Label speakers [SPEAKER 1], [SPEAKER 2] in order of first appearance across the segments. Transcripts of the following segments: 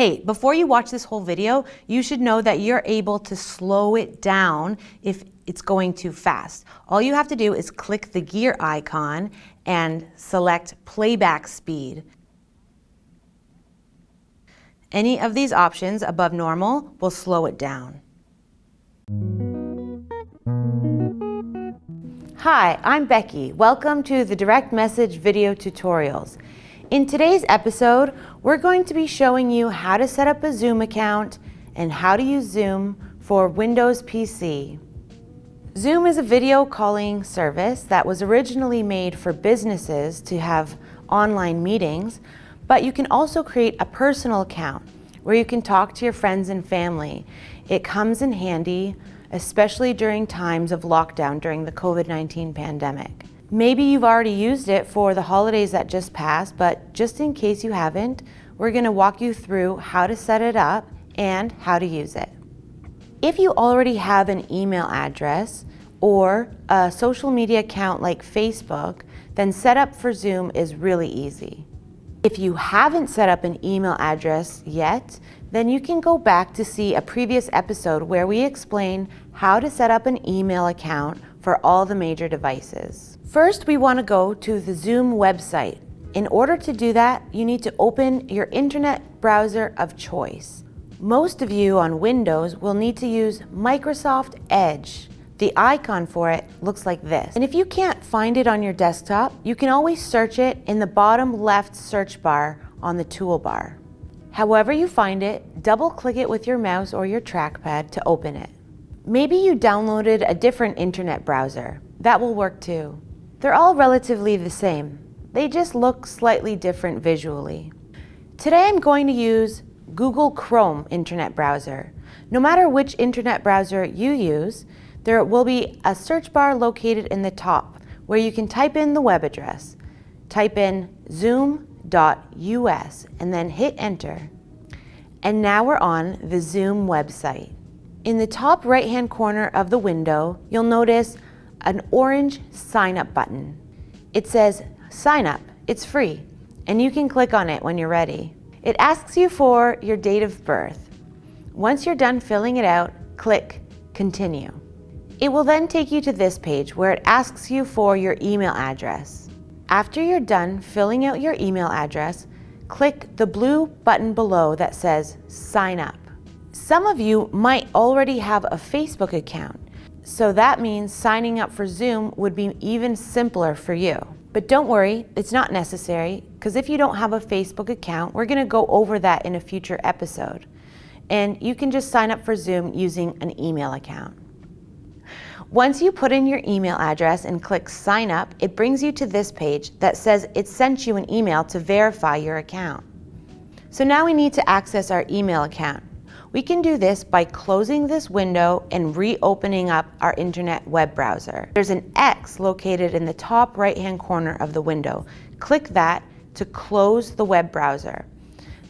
[SPEAKER 1] Hey, before you watch this whole video, you should know that you're able to slow it down if it's going too fast. All you have to do is click the gear icon and select playback speed. Any of these options above normal will slow it down. Hi, I'm Becky. Welcome to the Direct Message Video Tutorials. In today's episode, we're going to be showing you how to set up a Zoom account and how to use Zoom for Windows PC. Zoom is a video calling service that was originally made for businesses to have online meetings, but you can also create a personal account where you can talk to your friends and family. It comes in handy, especially during times of lockdown during the COVID-19 pandemic. Maybe you've already used it for the holidays that just passed, but just in case you haven't, we're going to walk you through how to set it up and how to use it. If you already have an email address or a social media account like Facebook, then setup for Zoom is really easy. If you haven't set up an email address yet, then you can go back to see a previous episode where we explain how to set up an email account for all the major devices. First, we want to go to the Zoom website. In order to do that, you need to open your internet browser of choice. Most of you on Windows will need to use Microsoft Edge. The icon for it looks like this. And if you can't find it on your desktop, you can always search it in the bottom left search bar on the toolbar. However you find it, double-click it with your mouse or your trackpad to open it. Maybe you downloaded a different internet browser. That will work too. They're all relatively the same. They just look slightly different visually. Today I'm going to use Google Chrome internet browser. No matter which internet browser you use, there will be a search bar located in the top where you can type in the web address. Type in zoom.us and then hit enter. And now we're on the Zoom website. In the top right-hand corner of the window, you'll notice an orange sign up button. It says sign up, it's free, and you can click on it when you're ready. It asks you for your date of birth. Once you're done filling it out, click continue. It will then take you to this page where it asks you for your email address. After you're done filling out your email address, click the blue button below that says sign up. Some of you might already have a Facebook account, so that means signing up for Zoom would be even simpler for you. But don't worry, it's not necessary, because if you don't have a Facebook account, we're going to go over that in a future episode. And you can just sign up for Zoom using an email account. Once you put in your email address and click sign up, it brings you to this page that says it sent you an email to verify your account. So now we need to access our email account. We can do this by closing this window and reopening up our internet web browser. There's an X located in the top right-hand corner of the window. Click that to close the web browser.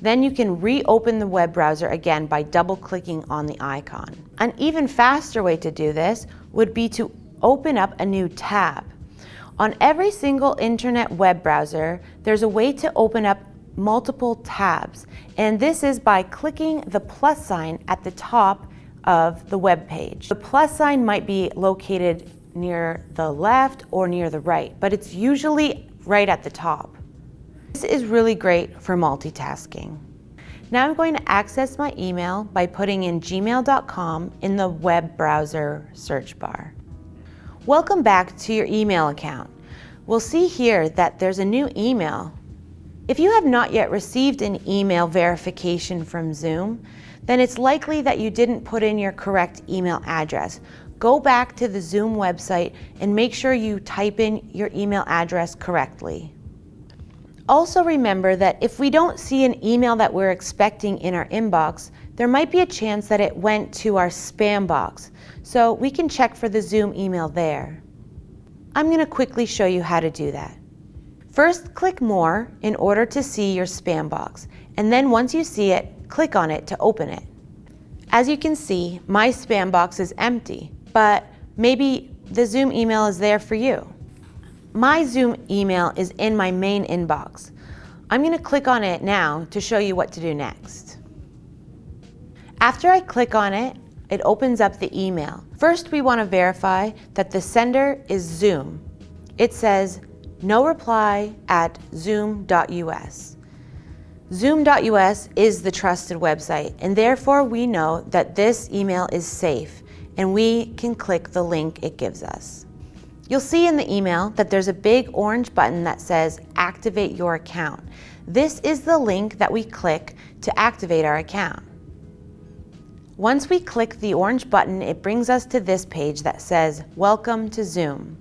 [SPEAKER 1] Then you can reopen the web browser again by double-clicking on the icon. An even faster way to do this would be to open up a new tab. On every single internet web browser, there's a way to open up multiple tabs, and this is by clicking the plus sign at the top of the web page. The plus sign might be located near the left or near the right, but it's usually right at the top. This is really great for multitasking. Now I'm going to access my email by putting in gmail.com in the web browser search bar. Welcome back to your email account. We'll see here that there's a new email. If you have not yet received an email verification from Zoom, then it's likely that you didn't put in your correct email address. Go back to the Zoom website and make sure you type in your email address correctly. Also remember that if we don't see an email that we're expecting in our inbox, there might be a chance that it went to our spam box, so we can check for the Zoom email there. I'm going to quickly show you how to do that. First, click More in order to see your spam box, and then once you see it, click on it to open it. As you can see, my spam box is empty, but maybe the Zoom email is there for you. My Zoom email is in my main inbox. I'm going to click on it now to show you what to do next. After I click on it, it opens up the email. First, we want to verify that the sender is Zoom. It says, no reply at zoom.us. Zoom.us is the trusted website, and therefore we know that this email is safe, and we can click the link it gives us. You'll see in the email that there's a big orange button that says Activate Your Account. This is the link that we click to activate our account. Once we click the orange button, it brings us to this page that says Welcome to Zoom,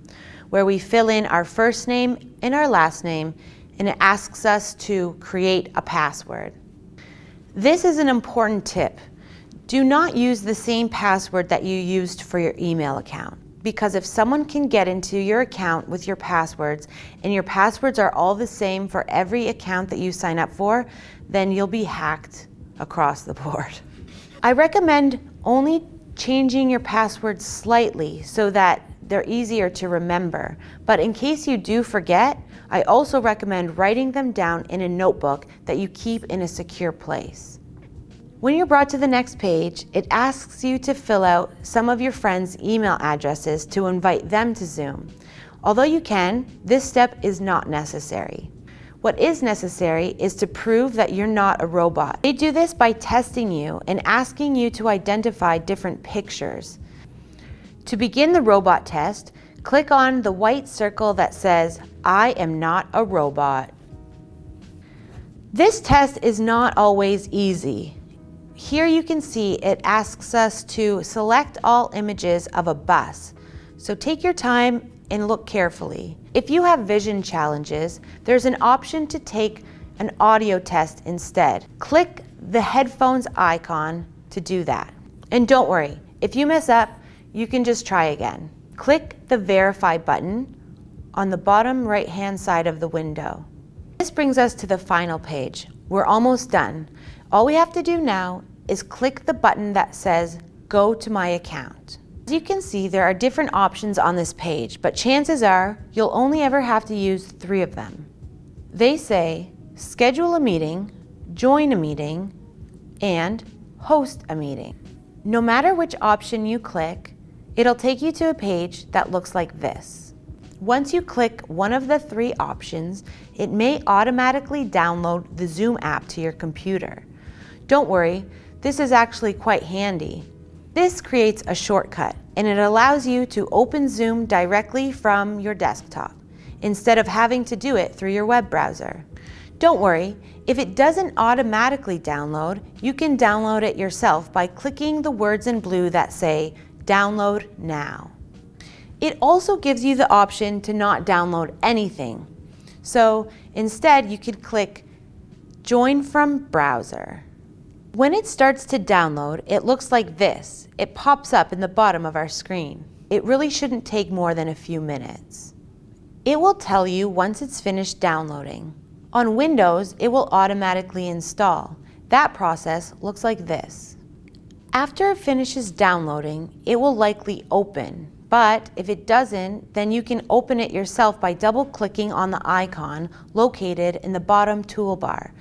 [SPEAKER 1] where we fill in our first name and our last name, and it asks us to create a password. This is an important tip. Do not use the same password that you used for your email account, because if someone can get into your account with your passwords and your passwords are all the same for every account that you sign up for, then you'll be hacked across the board. I recommend only changing your passwords slightly so that they're easier to remember. But in case you do forget, I also recommend writing them down in a notebook that you keep in a secure place. When you're brought to the next page, it asks you to fill out some of your friends' email addresses to invite them to Zoom. Although you can, this step is not necessary. What is necessary is to prove that you're not a robot. They do this by testing you and asking you to identify different pictures. To begin the robot test, click on the white circle that says, I am not a robot. This test is not always easy. Here you can see it asks us to select all images of a bus. So take your time and look carefully. If you have vision challenges, there's an option to take an audio test instead. Click the headphones icon to do that. And don't worry, if you mess up, you can just try again. Click the Verify button on the bottom right-hand side of the window. This brings us to the final page. We're almost done. All we have to do now is click the button that says Go to My Account. As you can see, there are different options on this page, but chances are you'll only ever have to use 3 of them. They say Schedule a meeting, Join a meeting, and Host a meeting. No matter which option you click, it'll take you to a page that looks like this. Once you click one of the 3 options, it may automatically download the Zoom app to your computer. Don't worry, this is actually quite handy. This creates a shortcut, and it allows you to open Zoom directly from your desktop, instead of having to do it through your web browser. Don't worry, if it doesn't automatically download, you can download it yourself by clicking the words in blue that say Download Now. It also gives you the option to not download anything. So instead, you could click Join from Browser. When it starts to download, it looks like this. It pops up in the bottom of our screen. It really shouldn't take more than a few minutes. It will tell you once it's finished downloading. On Windows, it will automatically install. That process looks like this. After it finishes downloading, it will likely open. But if it doesn't, then you can open it yourself by double-clicking on the icon located in the bottom toolbar.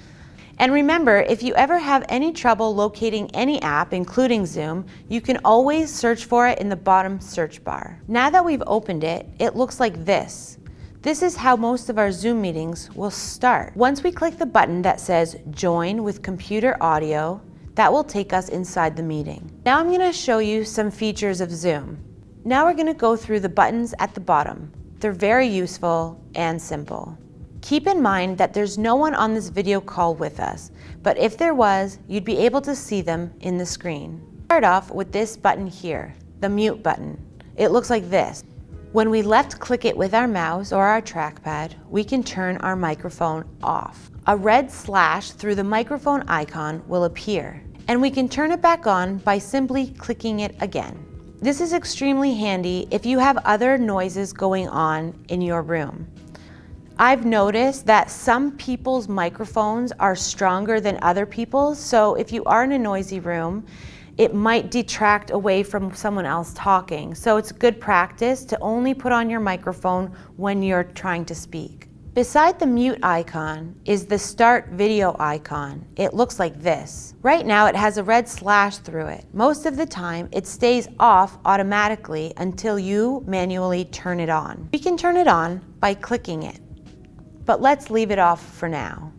[SPEAKER 1] And remember, if you ever have any trouble locating any app, including Zoom, you can always search for it in the bottom search bar. Now that we've opened it, it looks like this. This is how most of our Zoom meetings will start. Once we click the button that says Join with Computer Audio, that will take us inside the meeting. Now I'm going to show you some features of Zoom. Now we're going to go through the buttons at the bottom. They're very useful and simple. Keep in mind that there's no one on this video call with us, but if there was, you'd be able to see them in the screen. Start off with this button here, the mute button. It looks like this. When we left click it with our mouse or our trackpad, we can turn our microphone off. A red slash through the microphone icon will appear, and we can turn it back on by simply clicking it again. This is extremely handy if you have other noises going on in your room. I've noticed that some people's microphones are stronger than other people's, so if you are in a noisy room, it might detract away from someone else talking. So it's good practice to only put on your microphone when you're trying to speak. Beside the mute icon is the Start Video icon. It looks like this. Right now it has a red slash through it. Most of the time it stays off automatically until you manually turn it on. We can turn it on by clicking it, but let's leave it off for now.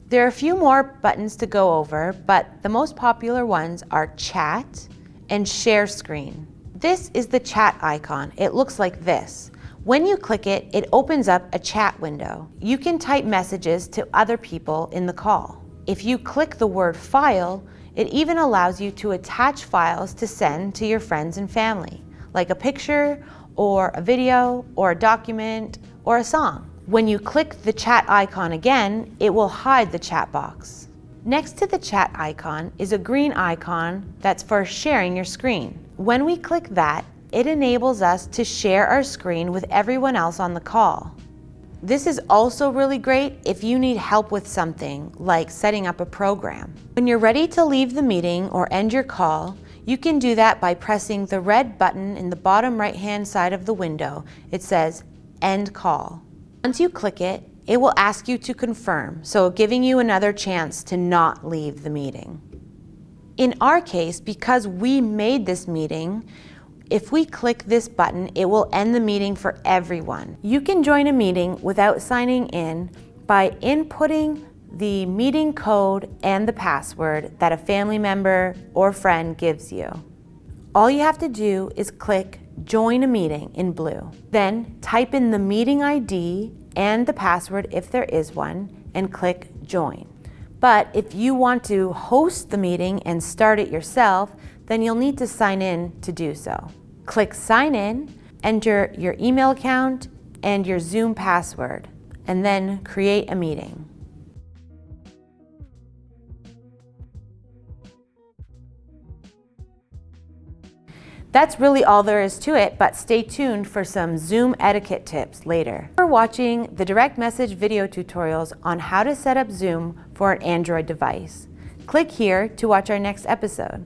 [SPEAKER 1] There are a few more buttons to go over, but the most popular ones are Chat and Share Screen. This is the chat icon. It looks like this. When you click it, it opens up a chat window. You can type messages to other people in the call. If you click the word File, it even allows you to attach files to send to your friends and family, like a picture or a video or a document or a song. When you click the chat icon again, it will hide the chat box. Next to the chat icon is a green icon that's for sharing your screen. When we click that, it enables us to share our screen with everyone else on the call. This is also really great if you need help with something, like setting up a program. When you're ready to leave the meeting or end your call, you can do that by pressing the red button in the bottom right-hand side of the window. It says End Call. Once you click it, it will ask you to confirm, so giving you another chance to not leave the meeting. In our case, because we made this meeting, if we click this button, it will end the meeting for everyone. You can join a meeting without signing in by inputting the meeting code and the password that a family member or friend gives you. All you have to do is click Join a Meeting in blue. Then type in the meeting ID and the password if there is one, and click Join. But if you want to host the meeting and start it yourself, then you'll need to sign in to do so. Click Sign In, enter your email account and your Zoom password, and then create a meeting. That's really all there is to it, but stay tuned for some Zoom etiquette tips later. Thanks for watching the direct message video tutorials on how to set up Zoom for an Android device. Click here to watch our next episode.